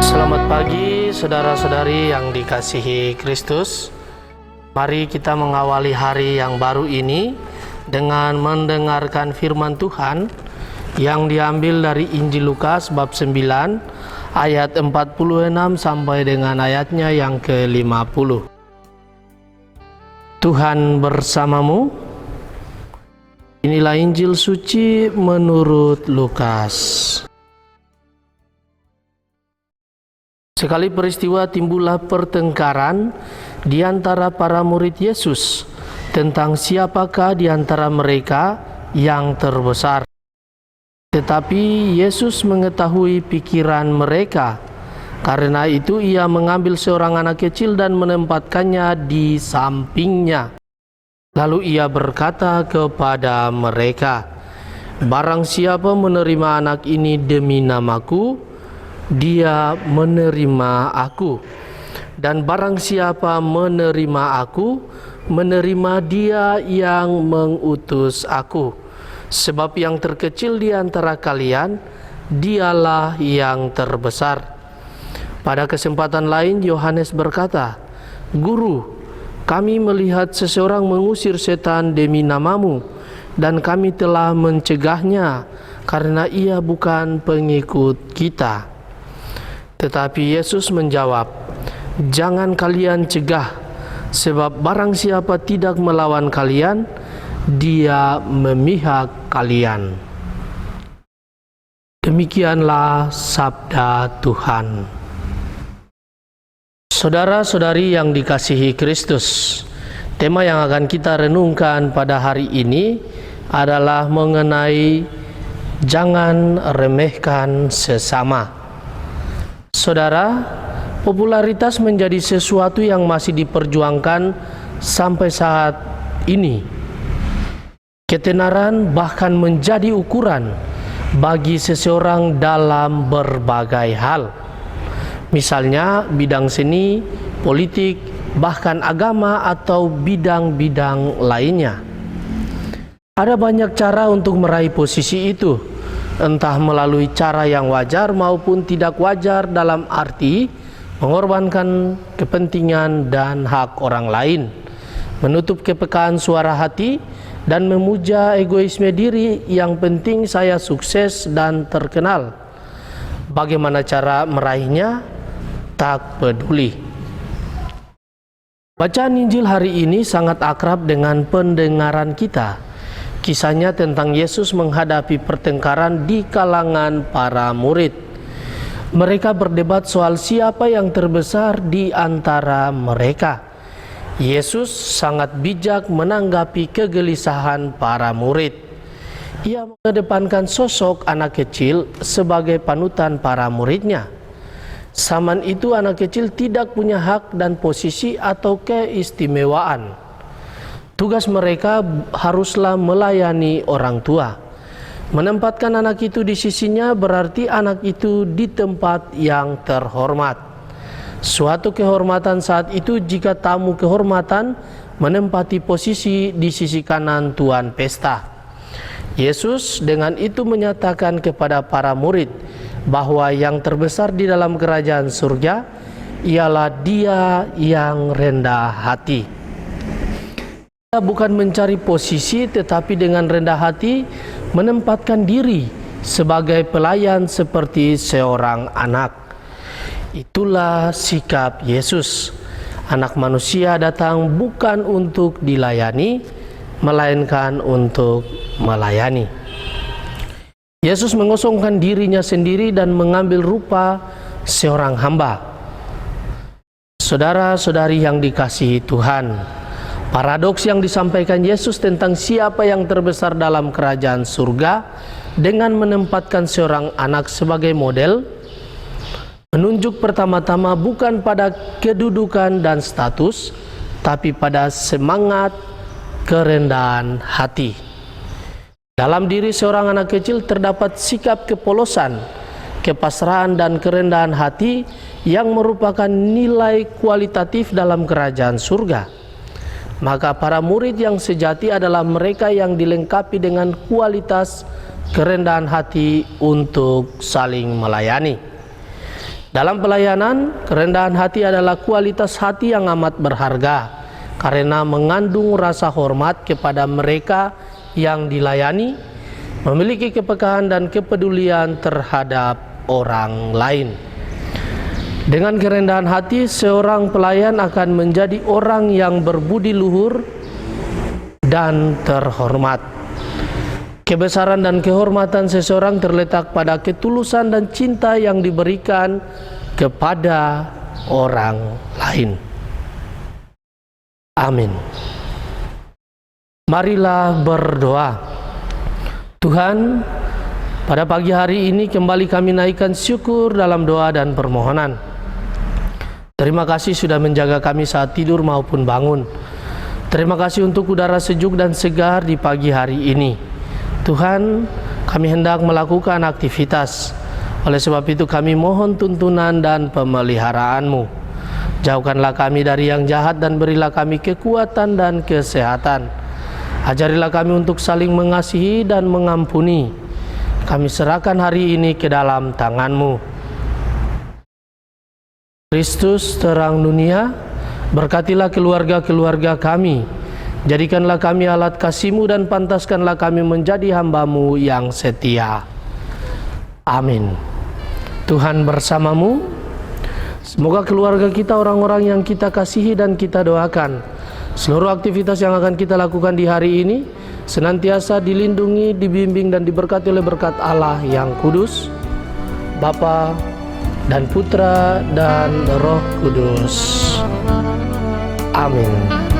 Selamat pagi saudara-saudari yang dikasihi Kristus. Mari kita mengawali hari yang baru ini dengan mendengarkan firman Tuhan yang diambil dari Injil Lukas bab 9 ayat 46 sampai dengan ayatnya yang ke-50. Tuhan bersamamu. Inilah Injil suci menurut Lukas. Sekali peristiwa timbullah pertengkaran di antara para murid Yesus tentang siapakah di antara mereka yang terbesar. Tetapi Yesus mengetahui pikiran mereka. Karena itu ia mengambil seorang anak kecil dan menempatkannya di sampingnya. Lalu ia berkata kepada mereka, "Barang siapa menerima anak ini demi namaku, dia menerima aku, dan barang siapa menerima aku, menerima dia yang mengutus aku. Sebab yang terkecil di antara kalian, dialah yang terbesar." Pada kesempatan lain Yohanes berkata, "Guru, kami melihat seseorang mengusir setan demi namamu, dan kami telah mencegahnya karena ia bukan pengikut kita." Tetapi Yesus menjawab, "Jangan kalian cegah, sebab barang siapa tidak melawan kalian, dia memihak kalian." Demikianlah sabda Tuhan. Saudara-saudari yang dikasihi Kristus, tema yang akan kita renungkan pada hari ini adalah mengenai jangan remehkan sesama. Saudara, popularitas menjadi sesuatu yang masih diperjuangkan sampai saat ini. Ketenaran bahkan menjadi ukuran bagi seseorang dalam berbagai hal. Misalnya bidang seni, politik, bahkan agama atau bidang-bidang lainnya. Ada banyak cara untuk meraih posisi itu, entah melalui cara yang wajar maupun tidak wajar, dalam arti mengorbankan kepentingan dan hak orang lain, menutup kepekaan suara hati, dan memuja egoisme diri. Yang penting saya sukses dan terkenal. Bagaimana cara meraihnya? Tak peduli. Bacaan Injil hari ini sangat akrab dengan pendengaran kita. Kisahnya tentang Yesus menghadapi pertengkaran di kalangan para murid. Mereka berdebat soal siapa yang terbesar di antara mereka. Yesus sangat bijak menanggapi kegelisahan para murid. Ia mengedepankan sosok anak kecil sebagai panutan para muridnya. Zaman itu anak kecil tidak punya hak dan posisi atau keistimewaan. Tugas mereka haruslah melayani orang tua. Menempatkan anak itu di sisinya berarti anak itu di tempat yang terhormat. Suatu kehormatan saat itu jika tamu kehormatan menempati posisi di sisi kanan tuan pesta. Yesus dengan itu menyatakan kepada para murid bahwa yang terbesar di dalam kerajaan surga ialah dia yang rendah hati. Dia bukan mencari posisi, tetapi dengan rendah hati menempatkan diri sebagai pelayan seperti seorang anak. Itulah sikap Yesus. Anak manusia datang bukan untuk dilayani, melainkan untuk melayani. Yesus mengosongkan dirinya sendiri dan mengambil rupa seorang hamba. Saudara-saudari yang dikasihi Tuhan, paradoks yang disampaikan Yesus tentang siapa yang terbesar dalam kerajaan surga dengan menempatkan seorang anak sebagai model menunjuk pertama-tama bukan pada kedudukan dan status, tapi pada semangat kerendahan hati. Dalam diri seorang anak kecil terdapat sikap kepolosan, kepasrahan dan kerendahan hati yang merupakan nilai kualitatif dalam kerajaan surga. Maka para murid yang sejati adalah mereka yang dilengkapi dengan kualitas kerendahan hati untuk saling melayani. Dalam pelayanan, kerendahan hati adalah kualitas hati yang amat berharga karena mengandung rasa hormat kepada mereka yang dilayani, memiliki kepekaan dan kepedulian terhadap orang lain. Dengan kerendahan hati, seorang pelayan akan menjadi orang yang berbudi luhur dan terhormat. Kebesaran dan kehormatan seseorang terletak pada ketulusan dan cinta yang diberikan kepada orang lain. Amin. Marilah berdoa. Tuhan, pada pagi hari ini kembali kami naikkan syukur dalam doa dan permohonan. Terima kasih sudah menjaga kami saat tidur maupun bangun. Terima kasih untuk udara sejuk dan segar di pagi hari ini. Tuhan, kami hendak melakukan aktivitas. Oleh sebab itu kami mohon tuntunan dan pemeliharaan-Mu. Jauhkanlah kami dari yang jahat dan berilah kami kekuatan dan kesehatan. Ajarilah kami untuk saling mengasihi dan mengampuni. Kami serahkan hari ini ke dalam tangan-Mu. Kristus terang dunia, berkatilah keluarga-keluarga kami. Jadikanlah kami alat kasih-Mu dan pantaskanlah kami menjadi hamba-Mu yang setia. Amin. Tuhan bersamamu. Semoga keluarga kita, orang-orang yang kita kasihi dan kita doakan, seluruh aktivitas yang akan kita lakukan di hari ini senantiasa dilindungi, dibimbing dan diberkati oleh berkat Allah yang kudus, Bapa dan Putra dan Roh Kudus. Amin.